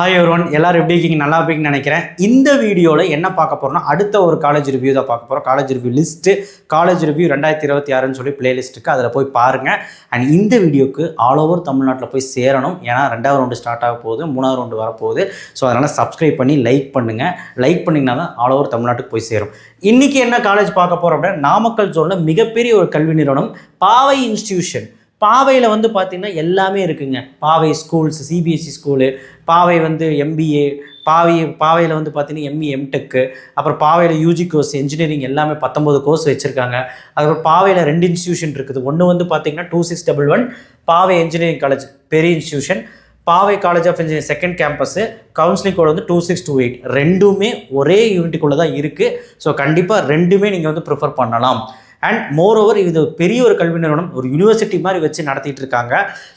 Hi everyone, எல்லாரும் எப்படி இருக்கீங்க? நல்லா இருப்பீங்கன்னு நினைக்கிறேன். இந்த வீடியோவில் என்ன பார்க்க போகிறோம்னா, அடுத்த ஒரு காலேஜ் ரிவ்யூ தான் பார்க்க போகிறோம். College review list, college review 2026 சொல்லி பிளேலிஸ்ட்டுக்கு அதில் போய் பாருங்கள். அண்ட் இந்த வீடியோக்கு ஆல் ஓவர் தமிழ்நாட்டில் போய் சேரணும். ஏன்னா 2வது ரவுண்டு ஸ்டார்ட் ஆக போகுது, 3வது ரவுண்டு வரப்போகுது. ஸோ அதனால் சப்ஸ்கிரைப் பண்ணி லைக் பண்ணுங்கள். லைக் பண்ணிங்கன்னா தான் ஆல் ஓவர் தமிழ்நாட்டுக்கு போய் சேரும். இன்றைக்கி என்ன காலேஜ் பார்க்க போகிறோம் அப்படின்னா, நாமக்கல் ஜோனில் மிகப்பெரிய ஒரு கல்வி நிறுவனம் பாவை இன்ஸ்டிடியூஷன். பாவையில் வந்து பார்த்திங்கன்னா எல்லாமே இருக்குங்க. பாவை ஸ்கூல்ஸ், சிபிஎஸ்சி ஸ்கூலு, பாவை வந்து எம்பிஏ, பாவையில் வந்து பார்த்திங்கன்னா எம்இ எம்டெக்கு, அப்புறம் பாவையில் யூஜி கோர்ஸ் இன்ஜினியரிங் எல்லாமே 19 கோர்ஸ் வச்சுருக்காங்க. அதுக்கப்புறம் பாவையில் 2 இன்ஸ்டியூஷன் இருக்குது. ஒன்று வந்து பார்த்திங்கன்னா 2611 பாவை இன்ஜினியரிங் காலேஜ் பெரிய institution, Paavai college of engineering second campus, counselling code வந்து 2628. ரெண்டுமே ஒரே யூனிட்டுக்குள்ளே தான் இருக்குது. ஸோ கண்டிப்பாக ரெண்டுமே நீங்கள் வந்து ப்ரிஃபர் பண்ணலாம். அண்ட் மோரோவர் இது பெரிய ஒரு கல்வி நிறுவனம், ஒரு யூனிவர்சிட்டி மாதிரி வச்சு நடத்திட்டு இருக்காங்க.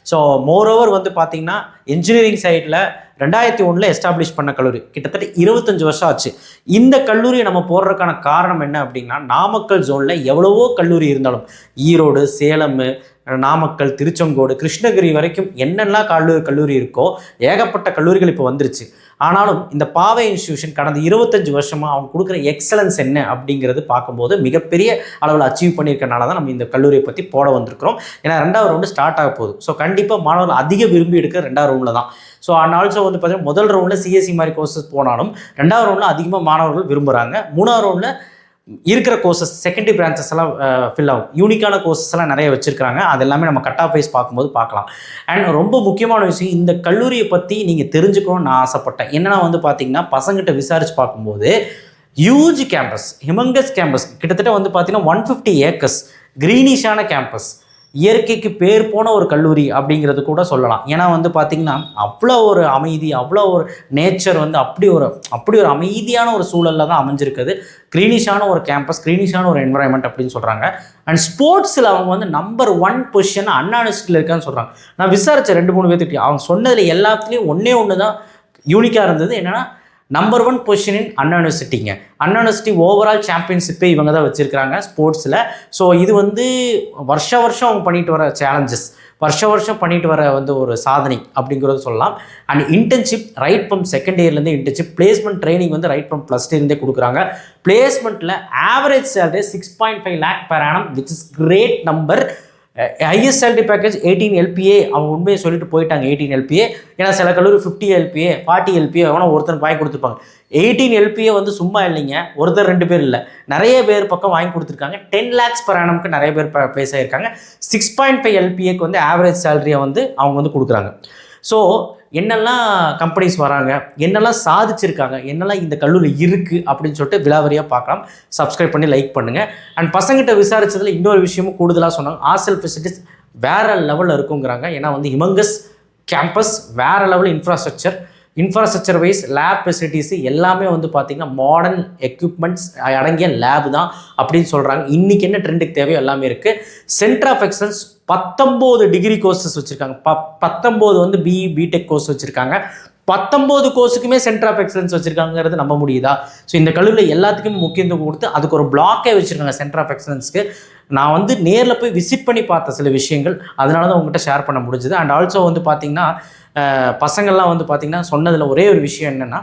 ஸோ மோரோவர் வந்து பார்த்திங்கன்னா இன்ஜினியரிங் சைடில் 2001 எஸ்டாப்ளிஷ் பண்ண கல்லூரி, கிட்டத்தட்ட 25 வருஷம் ஆச்சு. இந்த கல்லூரியை நம்ம போடுறதுக்கான காரணம் என்ன அப்படின்னா, நாமக்கல் ஜோனில் எவ்வளவோ கல்லூரி இருந்தாலும், ஈரோடு, சேலம், நாமக்கல், திருச்செங்கோடு, கிருஷ்ணகிரி வரைக்கும் என்னெல்லாம் கல்லூரி இருக்கோ ஏகப்பட்ட கல்லூரிகள் இப்போ வந்துருச்சு. ஆனாலும் இந்த பாவை இன்ஸ்டியூஷன் கடந்த 25 வருஷமாக அவங்க கொடுக்குற எக்ஸலன்ஸ் என்ன அப்படிங்கிறது பார்க்கும்போது மிகப்பெரிய அளவில் அச்சீவ் பண்ணியிருக்கனால தான் நம்ம இந்த கல்லூரியை பற்றி போட வந்திருக்கிறோம். ஏன்னா 2வது ரவுண்டு ஸ்டார்ட் ஆக போகுது. ஸோ கண்டிப்பாக மாணவர்கள் அதிக விரும்பி எடுக்கிற 2வது ரவுண்டில் தான். ஸோ அண்ட் ஆல்சோ வந்து பார்த்தீங்கன்னா முதல் ரவுண்டில் சிஎஸ்சி மாதிரி கோர்சஸ் போனாலும் 2வது ரவுண்டில் அதிகமாக மாணவர்கள் விரும்புகிறாங்க. 3வது ரவுண்டில் இருக்கிற கோர்சஸ் செகண்டரி பிரான்ச்சஸ் எல்லாம் ஃபில் ஆகும். யூனிக்கான கோர்சஸ் எல்லாம் நிறைய வச்சுருக்காங்க. அது எல்லாமே நம்ம கட் ஆஃப் வைஸ் பார்க்கும்போது பார்க்கலாம். அண்ட் ரொம்ப முக்கியமான விஷயம், இந்த கல்லூரியை பற்றி நீங்கள் தெரிஞ்சுக்கணும்னு நான் ஆசைப்பட்டேன். என்னன்னா வந்து பார்த்தீங்கன்னா, பசங்கிட்ட விசாரிச்சு பார்க்கும்போது யூஜி கேம்பஸ், ஹிமங்கஸ் கேம்பஸ், கிட்டத்தட்ட வந்து பார்த்தீங்கன்னா 150 ஏக்கர்ஸ், கிரீனிஷான கேம்பஸ், இயற்கைக்கு பேர் போன ஒரு கல்லூரி அப்படிங்கிறது கூட சொல்லலாம். ஏன்னா வந்து பார்த்திங்கன்னா அவ்வளோ ஒரு அமைதி, அவ்வளோ ஒரு நேச்சர் வந்து அப்படி ஒரு அமைதியான ஒரு சூழலில் தான் அமைஞ்சிருக்குது. க்ரீனிஷான ஒரு கேம்பஸ், க்ரீனிஷான ஒரு என்வரான்மெண்ட் அப்படின்னு சொல்கிறாங்க. அண்ட் ஸ்போர்ட்ஸில் அவங்க வந்து நம்பர் 1 பொசிஷன் அண்ணா யூனிவர்சிட்டியில் இருக்கான்னு சொல்கிறாங்க. நான் விசாரித்த 2-3 பேர்த்துக்கிட்டே அவங்க சொன்னதில் எல்லாத்துலேயும் ஒன்று தான் யூனிக்காக இருந்தது. என்னென்னா நம்பர் 1 பொசிஷன் இன் அண்ணா யூனிவர்சிட்டிங்க. அண்ணா யூனிவர்சிட்டி ஓவரால் சாம்பியன்ஷிப்பே இவங்க தான் வச்சுருக்காங்க ஸ்போர்ட்ஸில். ஸோ இது வந்து வருஷம் அவங்க பண்ணிட்டு வர சேலஞ்சஸ், வருஷம் பண்ணிட்டு வர வந்து ஒரு சாதனை அப்படிங்கிறது சொல்லலாம். And internship right from second இயர்லேருந்து இன்டர்ன்ஷிப், பிளேஸ்மெண்ட் ட்ரைனிங் வந்து ரைட் ஃப்ரம் +2 இருந்தே கொடுக்குறாங்க. பிளேஸ்மெண்ட்டில் average salary 6.5 lakh per annum, which is great number. Highest salary package 18 LPA. அவங்க உண்மையை சொல்லிட்டு போயிட்டாங்க 18 LPA. ஏன்னா சில கல்லூரி 50 LPA 40 LPA எவனோ ஒருத்தருக்கு வாங்கி கொடுத்துருப்பாங்க. 18 LPA வந்து சும்மா இல்லைங்க, ஒருத்தர் 2 பேர் இல்லை, நிறைய பேர் பக்கம் வாங்கி கொடுத்துருக்காங்க. 10 lakhs per annumக்கு நிறைய பேர் ப்ளேஸ் ஆகியிருக்காங்க. 6.5 LPAக்கு வந்து ஆவரேஜ் சேலரியை வந்து அவங்க வந்து கொடுக்குறாங்க. ஸோ என்னெல்லாம் கம்பெனிஸ் வராங்க, என்னெல்லாம் சாதிச்சிருக்காங்க, என்னெல்லாம் இந்த கல்லூரியில் இருக்குது அப்படின்னு சொல்லிட்டு விலாவரியாக பார்க்கலாம். சப்ஸ்கிரைப் பண்ணி லைக் பண்ணுங்கள். அண்ட் பசங்கிட்ட விசாரித்ததில் இன்னொரு விஷயமும் கூடுதலாக சொன்னாங்க. ஹாஸ்டல் ஃபெசிலிட்டிஸ் வேறு லெவலில் இருக்குங்கிறாங்க. ஏன்னா வந்து ஹிமங்கஸ் கேம்பஸ் வேறு level infrastructure wise lab facilities எல்லாமே வந்து பார்த்திங்கன்னா மாடர்ன் எக்யூப்மெண்ட்ஸ் அடங்கிய லேப் தான் அப்படின்னு சொல்கிறாங்க. இன்றைக்கி என்ன ட்ரெண்டுக்கு தேவையோ எல்லாமே இருக்குது. Centre of excellence 19 degree courses வச்சுருக்காங்க. 19 வந்து பிஇ பிடெக் கோர்ஸ் வச்சுருக்காங்க. 19 கோர்ஸுக்குமே சென்டர் ஆஃப் எக்ஸலன்ஸ் வச்சுருக்காங்கிறது நம்ப முடியுதா? ஸோ இந்த கல்லூரியில் எல்லாத்துக்குமே முக்கியத்துவம் கொடுத்து அதுக்கு ஒரு பிளாக்கே வச்சுருக்காங்க சென்டர் ஆஃப் எக்ஸலன்ஸ்க்கு. நான் வந்து நேரில் போய் விசிட் பண்ணி பார்த்த சில விஷயங்கள், அதனால தான் உங்கள்கிட்ட ஷேர் பண்ண முடிஞ்சுது. அண்ட் ஆல்சோ வந்து பார்த்திங்கன்னா பசங்கள்லாம் வந்து பார்த்திங்கன்னா சொன்னதில் ஒரே ஒரு விஷயம் என்னென்னா,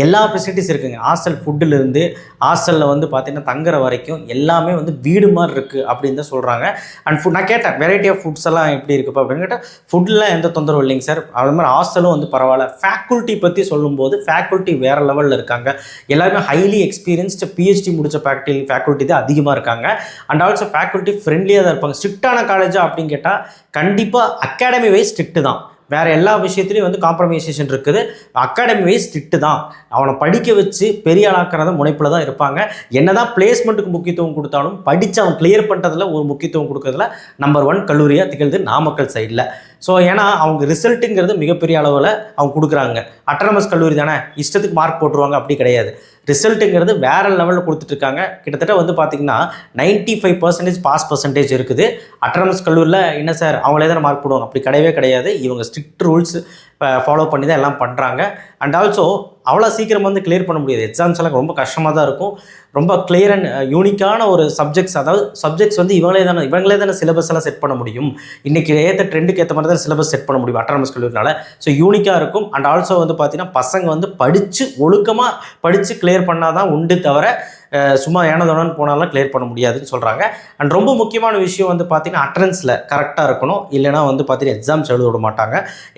எல்லா ஃபெசிலிட்டிஸ் இருக்குங்க. ஹாஸ்டல் ஃபுட்டிலிருந்து ஹாஸ்டலில் வந்து பார்த்திங்கன்னா தங்குற வரைக்கும் எல்லாமே வந்து வீடு மாதிரி இருக்குது அப்படின்னு தான் சொல்கிறாங்க. அண்ட் ஃபுட் நான் கேட்டேன், வெரைட்டி ஆஃப் ஃபுட்ஸ் எல்லாம் எப்படி இருக்குப்பா அப்படின்னு கேட்டால், ஃபுட்டில் எந்த தொந்தரவும் இல்லைங்க சார், அது மாதிரி ஹாஸ்டலும் வந்து பரவாயில்ல. ஃபேக்கல்ட்டி பற்றி சொல்லும்போது ஃபேக்கல்ட்டி வேறு லெவலில் இருக்காங்க. எல்லாருமே ஹைலி எக்ஸ்பீரியன்ஸ்டு PhD முடித்த ஃபேக்கல்ட்டி தான் அதிகமாக இருக்காங்க. அண்ட் ஆல்சோ ஃபேக்கல்ட்டி ஃப்ரெண்ட்லியாக தான் இருப்பாங்க. ஸ்ட்ரிக்டான காலேஜா அப்படின்னு கேட்டால் கண்டிப்பாக அகாடமி வைஸ் ஸ்ட்ரிக்ட்டு தான். வேறு எல்லா விஷயத்துலையும் வந்து காம்ப்ரமைசேஷன் இருக்குது. அகாடமி வைஸ் ஸ்ட்ரிக்ட்டு தான். அவனை படிக்க வச்சு பெரிய ஆளாக்கிறத முனைப்பில் தான் இருப்பாங்க. என்ன தான் பிளேஸ்மெண்ட்டுக்கு முக்கியத்துவம் கொடுத்தாலும் படித்து அவன் கிளியர் பண்ணுறதுல ஒரு முக்கியத்துவம் கொடுக்கறதுல நம்பர் 1 கல்லூரியாக திகழ்து நாமக்கல் சைடில். ஸோ ஏன்னா அவங்க ரிசல்ட்டுங்கிறது மிகப்பெரிய அளவில் அவங்க கொடுக்குறாங்க. அட்டானமஸ் கல்லூரி தானே, இஷ்டத்துக்கு மார்க் போட்டுருவாங்க, அப்படி கிடையாது. ரிசல்ட்டுங்கிறது வேறு லெவலில் கொடுத்துட்ருக்காங்க. கிட்டத்தட்ட வந்து பார்த்திங்கன்னா 95% பாஸ் பர்சன்டேஜ் இருக்குது. அட்டானமஸ் கல்லூரியில் என்ன சார் அவங்களே தானே மார்க் போடுவாங்க, அப்படி கிடையவே கிடையாது. இவங்க ஸ்ட்ரிக்ட் ரூல்ஸ் ஃபாலோ பண்ணி தான் எல்லாம் பண்ணுறாங்க. அண்ட் ஆல்சோ அவ்வளோ சீக்கிரம் வந்து கிளியர் பண்ண முடியாது. எக்ஸாம்ஸ் எல்லாம் ரொம்ப கஷ்டமாக தான் இருக்கும். ரொம்ப கிளியர் அண்ட் யூனிக்கான ஒரு சப்ஜெக்ட்ஸ், அதாவது சப்ஜெக்ட்ஸ் வந்து இவங்களே தானே சிலபஸ் எல்லாம் செட் பண்ண முடியும். இன்றைக்கி ஏற்ற ட்ரெண்டுக்கு ஏற்ற மாதிரி தான் சிலபஸ் செட் பண்ண முடியும் அட்டானமஸ் கல்லூரினால. ஸோ யூனிக்காக இருக்கும். அண்ட் ஆல்சோ வந்து பார்த்தீங்கன்னா பசங்க வந்து படித்து ஒழுக்கமாக படித்து கிளியர் பண்ணால் தான் உண்டு, தவிர சும்மா ஏனதோனு போனாலும் கிளியர் பண்ண முடியாதுன்னு சொல்கிறாங்க. அண்ட் ரொம்ப முக்கியமான விஷயம் வந்து பார்த்தீங்கன்னா அட்டனன்ஸில் கரெக்டாக இருக்கணும். இல்லைனா வந்து பார்த்தீங்கன்னா எக்ஸாம்ஸ் எழுத விட மாட்டாங்க.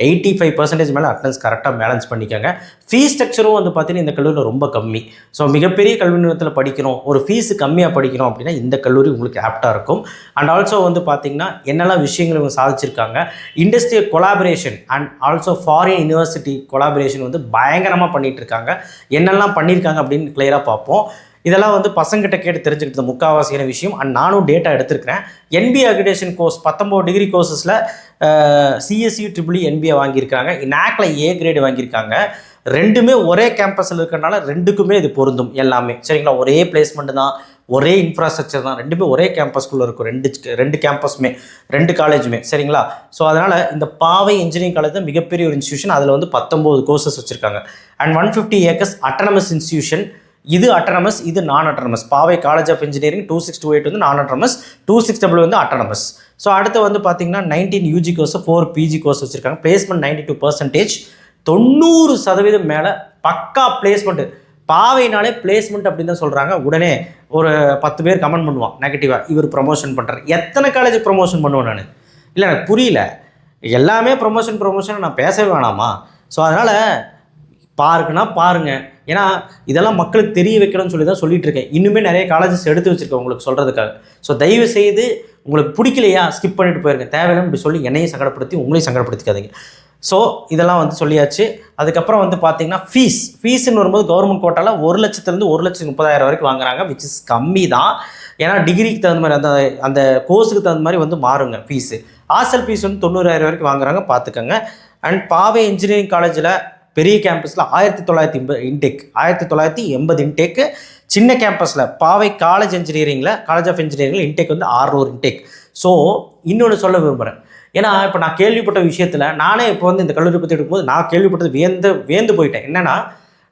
85% மேலே அட்டனன்ஸ் கரெக்டாக பேலன்ஸ் பண்ணிக்கோங்க. ஃபீஸ் ஸ்ட்ரக்சரும் வந்து பார்த்தீங்கன்னா இந்த கல்லூரியில் ரொம்ப கம்மி. ஸோ மிகப்பெரிய கல்வி நிறுவனத்தில் படிக்கணும், ஒரு ஃபீஸு கம்மியாக படிக்கணும் அப்படின்னா இந்த கல்லூரி உங்களுக்கு ஆப்டாக இருக்கும். அண்ட் ஆல்சோ வந்து பார்த்தீங்கன்னா என்னெல்லாம் விஷயங்கள் இவங்க சாதிச்சிருக்காங்க, industrial collaboration and also foreign university collaboration வந்து பயங்கரமாக பண்ணிகிட்டு இருக்காங்க. என்னெல்லாம் பண்ணியிருக்காங்க அப்படின்னு கிளியராக பார்ப்போம். இதெல்லாம் வந்து பசங்கிட்ட கேட்டு தெரிஞ்சுக்கிட்டது முக்கால்வாசியான விஷயம். அண்ட் நானும் டேட்டா எடுத்திருக்கிறேன். NBA அக்ரிடேஷன் கோர்ஸ் 19 டிகிரி கோர்சஸில் CSE EEE NBA வாங்கியிருக்காங்க. NACல A கிரேடு வாங்கியிருக்காங்க. ரெண்டுமே ஒரே கேம்பஸில் இருக்கிறனால ரெண்டுக்குமே இது பொருந்தும் எல்லாமே, சரிங்களா? ஒரே பிளேஸ்மெண்ட் தான், ஒரே இன்ஃப்ராஸ்ட்ரக்சர் தான், ரெண்டுமே ஒரே கேம்பஸ்குள்ளே இருக்கும். ரெண்டு கேம்பஸுமே, 2 காலேஜுமே, சரிங்களா? ஸோ அதனால் இந்த பாவை இன்ஜினியரிங் காலேஜ் தான் மிகப்பெரிய ஒரு இன்ஸ்டியூஷன். அதில் வந்து 19 கோர்சஸ் வச்சுருக்காங்க. And 150 acres autonomous institution. இது அட்டானமஸ், இது நான் அட்டானமஸ். பாவை காலேஜ் ஆஃப் இன்ஜினியரிங் 2628 வந்து நான் அட்டானமஸ், 2600 வந்து அட்டானமஸ். ஸோ அடுத்து வந்து பார்த்தீங்கன்னா 19 UG கோர்ஸ், 4 PG கோர்ஸ் வச்சுருக்காங்க. பிளேஸ்மெண்ட் 92%, 90% மேலே பக்கா பிளேஸ்மெண்ட்டு. பாவைனாலே பிளேஸ்மெண்ட் அப்படின்னு தான் சொல்கிறாங்க. உடனே ஒரு 10 பேர் கமெண்ட் பண்ணுவான் நெகட்டிவாக, இவர் ப்ரொமோஷன் பண்ணுறாரு. எத்தனை காலேஜ் ப்ரொமோஷன் பண்ணுவேன் நான்? இல்லை, எனக்கு புரியல. எல்லாமே ப்ரொமோஷன் நான் பேசவே வேணாமா? ஸோ அதனால் பாருங்கன்னா பாருங்கள். ஏன்னா இதெல்லாம் மக்களுக்கு தெரிய வைக்கணும்னு சொல்லி தான் சொல்லிட்டு இருக்கேன். இன்னுமே நிறைய காலேஜஸ் எடுத்து வச்சுருக்கேன் உங்களுக்கு சொல்கிறதுக்காக. ஸோ தயவு செய்து உங்களுக்கு பிடிக்கலையா ஸ்கிப் பண்ணிட்டு போயிருங்க. தேவையில்லைன்னு இப்படி சொல்லி என்னையும் சங்கடப்படுத்தி உங்களையும் சங்கடப்படுத்திக்காதீங்க. ஸோ இதெல்லாம் வந்து சொல்லியாச்சு. அதுக்கப்புறம் வந்து பார்த்தீங்கன்னா ஃபீஸ்ன்னு வரும்போது கவர்மெண்ட் கோட்டாவில் 1 லட்சத்துலேருந்து 1,30,000 வரைக்கும் வாங்குறாங்க. விச் இஸ் கம்மி தான். ஏன்னா டிகிரிக்கு தகுந்த மாதிரி அந்த கோர்ஸுக்கு தகுந்த மாதிரி வந்து மாறுங்க ஃபீஸு. ஹாஸ்டல் ஃபீஸ் வந்து 90,000 வரைக்கும் வாங்குறாங்க, பார்த்துக்கோங்க. அண்ட் பாவை இன்ஜினியரிங் காலேஜில் பெரிய கேம்பஸில் 1980 இன்டேக்கு. சின்ன கேம்பஸில் பாவை காலேஜ் ஆஃப் இன்ஜினியரிங்கில் இன்டேக் வந்து 600 இன்டேக். ஸோ இன்னொன்று சொல்ல விரும்புகிறேன். ஏன்னா இப்போ நான் கேள்விப்பட்ட விஷயத்தில் நானே இப்போ வந்து இந்த கல்லூரி பற்றி எடுக்கும்போது நான் கேள்விப்பட்டது வியந்து போயிட்டேன். என்னென்னா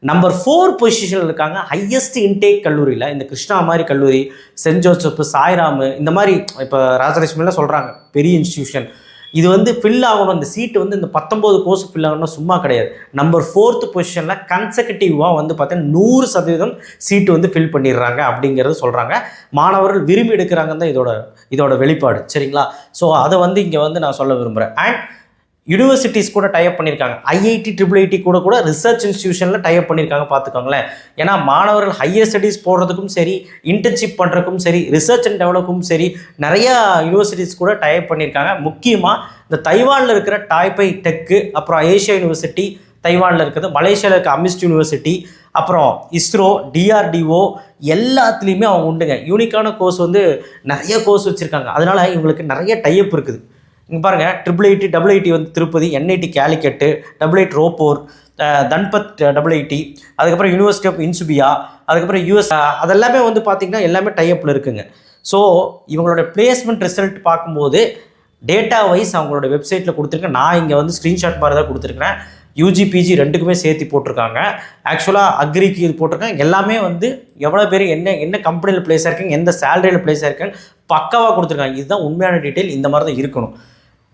நம்பர் 4 பொசிஷனில் இருக்காங்க ஹையஸ்ட் இன்டேக் கல்லூரியில். இந்த கிருஷ்ணா மாதிரி கல்லூரி, சென்ட் ஜோசப், சாய்ராமு, இந்த மாதிரி இப்போ ராஜலட்சுமிலாம் சொல்கிறாங்க பெரிய இன்ஸ்டியூஷன். இது வந்து ஃபில் ஆகணும், இந்த சீட்டு வந்து இந்த 19 கோர்ஸ் ஃபில் ஆகணும் சும்மா கிடையாது. நம்பர் 4th பொசிஷனில் கன்செகட்டிவாக வந்து பார்த்தீங்கன்னா 100% சீட்டு வந்து ஃபில் பண்ணிடுறாங்க அப்படிங்கிறது சொல்கிறாங்க. மாணவர்கள் விரும்பி எடுக்கிறாங்கன்னு தான் இதோட வெளிப்பாடு, சரிங்களா? ஸோ அதை வந்து இங்கே வந்து நான் சொல்ல விரும்புகிறேன். அண்ட் யூனிவர்சிட்டிஸ் கூட டைப் பண்ணியிருக்காங்க. IIT IIIT கூட ரிசர்ச் இன்ஸ்டியூஷனில் டைப் பண்ணியிருக்காங்க, பார்த்துக்கோங்களேன். ஏன்னா மாணவர்கள் ஹையர் ஸ்டடீஸ் போடுறதுக்கும் சரி, இன்டர்ன்ஷிப் பண்ணுறதுக்கும் சரி, ரிசர்ச் அண்ட் டெவலப்பும் சரி, நிறையா யூனிவர்சிட்டிஸ் கூட டைப் பண்ணியிருக்காங்க. முக்கியமாக இந்த தைவானில் இருக்கிற டாய்பை டெக்கு, அப்புறம் ஏஷியா யூனிவர்சிட்டி தைவானில் இருக்கிறது, மலேசியாவில் இருக்க அமிஸ்ட் யூனிவர்சிட்டி, அப்புறம் ISRO, DRDO எல்லாத்துலேயுமே அவங்க உண்டுங்க. யூனிக்கான கோர்ஸ் வந்து நிறைய கோர்ஸ் வச்சுருக்காங்க. அதனால் இவங்களுக்கு நிறைய டைப் இருக்குது. இங்கே பாருங்கள், IIIT வந்து Tirupati, NIT Calicut, IIIT Ropar, Dhanbad IIIT, அதுக்கப்புறம் யூனிவர்சிட்டி ஆஃப் இன்சுபியா, அதுக்கப்புறம் US, அதெல்லாமே வந்து பார்த்திங்கன்னா எல்லாமே டைப்பில் இருக்குங்க. ஸோ இவங்களோட பிளேஸ்மெண்ட் ரிசல்ட் பார்க்கும்போது டேட்டா வைஸ் அவங்களோட வெப்சைட்டில் கொடுத்துருக்கேன். நான் இங்கே வந்து ஸ்க்ரீன்ஷாட் மாதிரி தான் கொடுத்துருக்கேன். UG PG ரெண்டுக்குமே சேர்த்து போட்டிருக்காங்க. ஆக்சுவலாக அக்ரிக்கு இது போட்டிருக்காங்க. எல்லாமே வந்து எவ்வளோ பேர் என்ன கம்பெனியில் பிளேஸ் ஆயிருக்காங்க, எந்த சேலரியில் பிளேஸ் ஆயிருக்காங்க பக்காவாக கொடுத்துருக்காங்க. இதுதான் உண்மையான டீட்டெயில். இந்த மாதிரி தான் இருக்கணும்.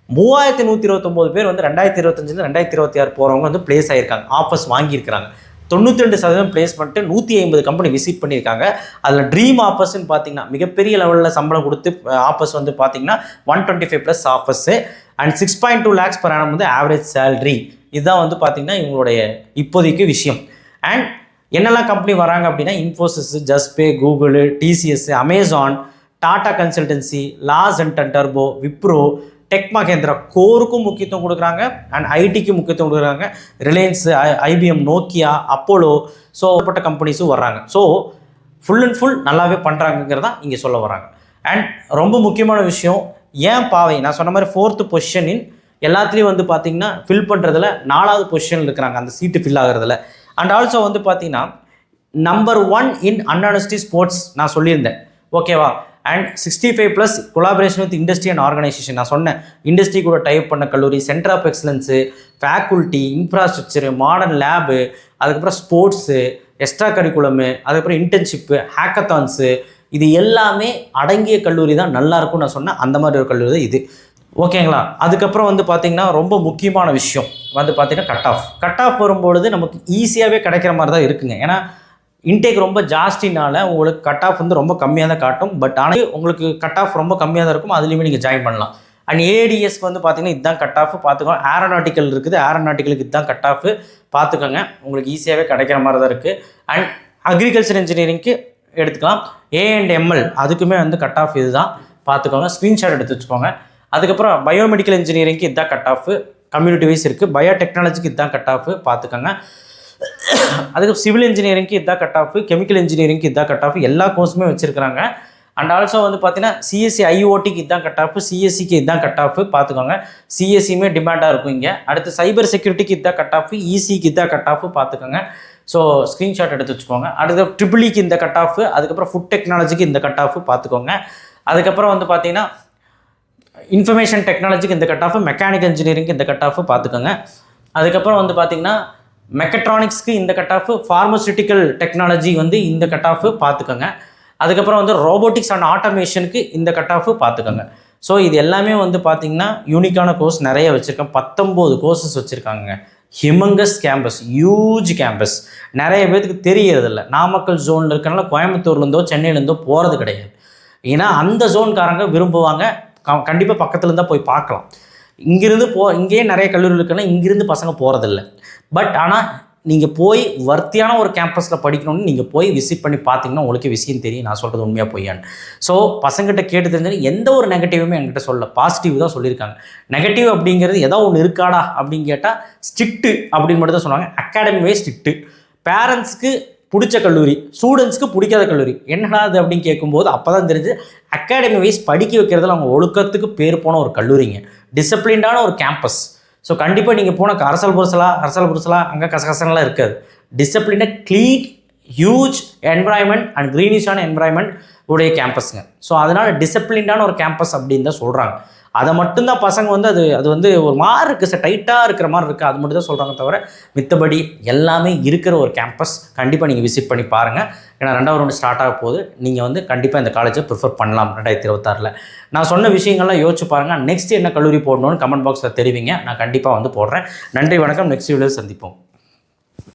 3129 பேர் வந்து 2025 2026 போகிறவங்க வந்து பிளேஸ் ஆகியிருக்காங்க, ஆஃபர்ஸ் வாங்கியிருக்கிறாங்க. 92% பிளேஸ்மெண்ட்டு, 150 கம்பெனி விசிட் பண்ணியிருக்காங்க. அதில் ட்ரீம் ஆஃபர்ஸ்ன்னு பார்த்தீங்கன்னா மிகப்பெரிய லெவலில் சம்பளம் கொடுத்து ஆஃபர்ஸ் வந்து பார்த்தீங்கன்னா 125+ offers and 6.2 lakhs per annum வந்து ஆவரேஜ் சேலரி. இதுதான் வந்து பார்த்தீங்கன்னா இவங்களுடைய இப்போதைக்கு விஷயம். அண்ட் என்னெல்லாம் கம்பெனி வராங்க அப்படின்னா Infosys, Juspay, Google, TCS, Amazon, Tata consultancy, Larsen and டர்போ, விப்ரோ, டெக் மகேந்திரா கோருக்கும் முக்கியத்துவம் கொடுக்குறாங்க அண்ட் ஐடிக்கு முக்கியத்துவம் கொடுக்குறாங்க. Reliance, IBM, Nokia, Apollo, so பட்ட கம்பெனிஸும் வர்றாங்க. ஸோ ஃபுல் அண்ட் ஃபுல் நல்லாவே பண்ணுறாங்கிறதான் இங்கே சொல்ல வராங்க. அண்ட் ரொம்ப முக்கியமான விஷயம், ஏன் பாவை நான் சொன்ன மாதிரி 4th பொசிஷனின் எல்லாத்துலேயும் வந்து பார்த்திங்கன்னா ஃபில் பண்ணுறதுல 4வது பொசிஷனில் இருக்கிறாங்க அந்த சீட்டு ஃபில் ஆகிறதுல. அண்ட் ஆல்சோ வந்து பார்த்திங்கன்னா நம்பர் 1 இன் அன்யூனிவர்சிட்டி ஸ்போர்ட்ஸ் நான் சொல்லியிருந்தேன், ஓகேவா? And 65+ collaboration with industry and organisation. நான் சொன்னேன் இண்டஸ்ட்ரி கூட டைப் பண்ண கல்லூரி, centre of excellence, faculty, infrastructure, modern lab, அதுக்கப்புறம் ஸ்போர்ட்ஸு, எக்ஸ்ட்ரா கரிக்குலமு, அதுக்கப்புறம் இன்டர்ன்ஷிப்பு, ஹேக்கத்தான்ஸு, இது எல்லாமே அடங்கிய கல்லூரி தான் நல்லாயிருக்கும்னு நான் சொன்னேன். அந்த மாதிரி ஒரு கல்லூரி தான் இது. ஓகேங்களா? அதுக்கப்புறம் வந்து பார்த்திங்கன்னா ரொம்ப முக்கியமான விஷயம் வந்து பார்த்திங்கன்னா கட் ஆஃப் வரும்பொழுது நமக்கு ஈஸியாகவே கிடைக்கிற மாதிரி தான் இருக்குங்க. ஏன்னா இன்டேக் ரொம்ப ஜாஸ்தினால உங்களுக்கு கட் ஆஃப் வந்து ரொம்ப கம்மியாக தான் காட்டும். பட் ஆனால் உங்களுக்கு கட் ஆஃப் ரொம்ப கம்மியாக தான் இருக்கும். அதுலேயுமே நீங்கள் ஜாயின் பண்ணலாம். அண்ட் ஏடிஎஸ்க்கு வந்து பார்த்திங்கன்னா இதுதான் கட் ஆஃப் பார்த்துக்கோங்க. ஏரோநாட்டிக்கல் இருக்குது, ஏரோநாட்டிக்கலுக்கு இதுதான் கட் ஆஃப் பார்த்துக்கோங்க. உங்களுக்கு ஈஸியாகவே கிடைக்கிற மாதிரி தான் இருக்குது. அண்ட் அக்ரிகல்ச்சர் இன்ஜினியரிங்க்கு எடுத்துக்கலாம். ஏ&எம்எல் அதுக்குமே வந்து கட் ஆஃப் இது தான் பார்த்துக்கோங்க. ஸ்க்ரீன்ஷாட் எடுத்து வச்சுக்கோங்க. அதுக்கப்புறம் பயோமெடிக்கல் இன்ஜினியரிங்க்கு இதுதான் கட் ஆஃப், கம்யூனிட்டி வைஸ் இருக்குது. பயோடெக்னாலஜிக்கு இதுதான் கட் ஆஃப் பார்த்துக்கோங்க. அதுக்கு சிவில் இன்ஜினியரிங்க்கு இதுதான் கட் ஆஃப், கெமிக்கல் இன்ஜினியரிங்க்கு இதுதான் கட் ஆஃப், எல்லா கோர்ஸுமே வச்சுருக்கிறாங்க. அண்ட் ஆல்சோ வந்து பார்த்தீங்கன்னா சிஎஸ்சி ஐஓடிக்கு இதுதான் கட் ஆஃப், சிஎஸ்சிக்கு இதுதான் கட் ஆஃப் பார்த்துக்கோங்க. சிஎஸ்சியுமே டிமாண்டாக இருக்கும் இங்கே. அடுத்து சைபர் செக்யூரிட்டிக்கு இதுதான் கட் ஆஃப், இசிக்கு இதுதான் கட் ஆஃப் பார்த்துக்கோங்க. ஸோ ஸ்க்ரீன்ஷாட் எடுத்து வச்சுக்கோங்க. அடுத்து ட்ரிபிளிக்கு இந்த கட் ஆஃப், அதுக்கப்புறம் ஃபுட் டெக்னாலஜிக்கு இந்த கட் ஆஃப் பார்த்துக்கோங்க. அதுக்கப்புறம் வந்து பார்த்தீங்கன்னா இன்ஃபர்மேஷன் டெக்னாலஜிக்கு இந்த கட் ஆஃப், மெக்கானிக்கல் இன்ஜினியரிங்க்கு இந்த கட் ஆஃப் பார்த்துக்கோங்க. அதுக்கப்புறம் வந்து பார்த்தீங்கன்னா மெக்கட்ரானிக்ஸ்க்கு இந்த கட் ஆஃப், ஃபார்மசூட்டிக்கல் டெக்னாலஜி வந்து இந்த கட் ஆஃப் பார்த்துக்கோங்க. அதுக்கப்புறம் வந்து ரோபோட்டிக்ஸ் அண்ட் ஆட்டோமேஷனுக்கு இந்த கட் ஆஃப் பார்த்துக்கோங்க. ஸோ இது எல்லாமே வந்து பார்த்திங்கன்னா யூனிக்கான கோர்ஸ் நிறைய வச்சுருக்கேன். 19 கோர்சஸ் வச்சுருக்காங்க. ஹிமங்கஸ் கேம்பஸ், ஹியூஜ் கேம்பஸ். நிறைய பேருக்கு தெரியறதில்ல. நாமக்கல் ஜோனில் இருக்கனால கோயம்புத்தூர்லேருந்தோ சென்னையிலேருந்தோ போகிறது கிடையாது. ஏன்னா அந்த ஜோன்காரங்க விரும்புவாங்க. கண்டிப்பாக பக்கத்தில் இருந்தால் போய் பார்க்கலாம். இங்கேயே நிறைய கல்லூரி இருக்குன்னா இங்கேருந்து பசங்க போகிறதில்ல. பட் ஆனால் நீங்கள் போய் வர்த்தியான ஒரு கேம்பஸில் படிக்கணும்னு நீங்கள் போய் விசிட் பண்ணி பார்த்தீங்கன்னா உங்களுக்கு விஷயம் தெரியும் நான் சொல்கிறது உண்மையாக பொய்யான்னு. ஸோ பசங்கிட்ட கேட்டு தெரிஞ்சாலும் எந்த ஒரு நெகட்டிவுமே என்கிட்ட சொல்ல, பாசிட்டிவ் தான் சொல்லியிருக்காங்க. நெகட்டிவ் அப்படிங்கிறது ஏதோ ஒன்று இருக்காடா அப்படின்னு கேட்டால் ஸ்ட்ரிக்ட்டு அப்படின்னு மட்டும் தான் சொன்னாங்க. அகாடமி வைஸ் ஸ்ட்ரிக்ட்டு, பேரண்ட்ஸ்க்கு பிடிச்ச கல்லூரி, ஸ்டூடெண்ட்ஸ்க்கு பிடிக்காத கல்லூரி. என்னடா அது அப்படின்னு கேட்கும்போது அப்போ தான் தெரிஞ்சு அகாடமி வைஸ் படிக்க வைக்கிறதுல அவங்க ஒழுக்கத்துக்கு பேர் போன ஒரு கல்லூரிங்க. டிசிப்ளின்டான ஒரு கேம்பஸ். ஸோ கண்டிப்பாக நீங்கள் போன அரசல் புரசலா அங்கே கசகசனெலாம் இருக்காது. டிசிப்ளினாக க்ளீன் ஹியூஜ் என்வரான்மெண்ட் அண்ட் க்ரீனிஷான என்வரான்மெண்ட் உடைய கேம்பஸுங்க. ஸோ அதனால் டிசிப்ளின்டான ஒரு கேம்பஸ் அப்படின்னு தான் சொல்கிறாங்க. அதை மட்டும்தான் பசங்க வந்து அது வந்து ஒரு மாதிரி இருக்குது சார், டைட்டாக இருக்கிற மாதிரி இருக்குது, அது மட்டும் தான் சொல்கிறாங்க. தவிர மித்தபடி எல்லாமே இருக்கிற ஒரு கேம்பஸ். கண்டிப்பாக நீங்கள் விசிட் பண்ணி பாருங்கள். ஏன்னா 2வது ரவுண்டு ஸ்டார்ட் ஆக போகுது. நீங்கள் வந்து கண்டிப்பாக இந்த காலேஜை ப்ரிஃபர் பண்ணலாம் 2026. நான் சொன்ன விஷயங்கள்லாம் யோசிச்சு பாருங்கள். நெக்ஸ்ட் என்ன கல்லூரி போடணும்னு கமெண்ட் பாக்ஸில் தெரிவிங்க. நான் கண்டிப்பாக வந்து போடுறேன். நன்றி, வணக்கம். நெக்ஸ்ட் வீடியோவில் சந்திப்போம்.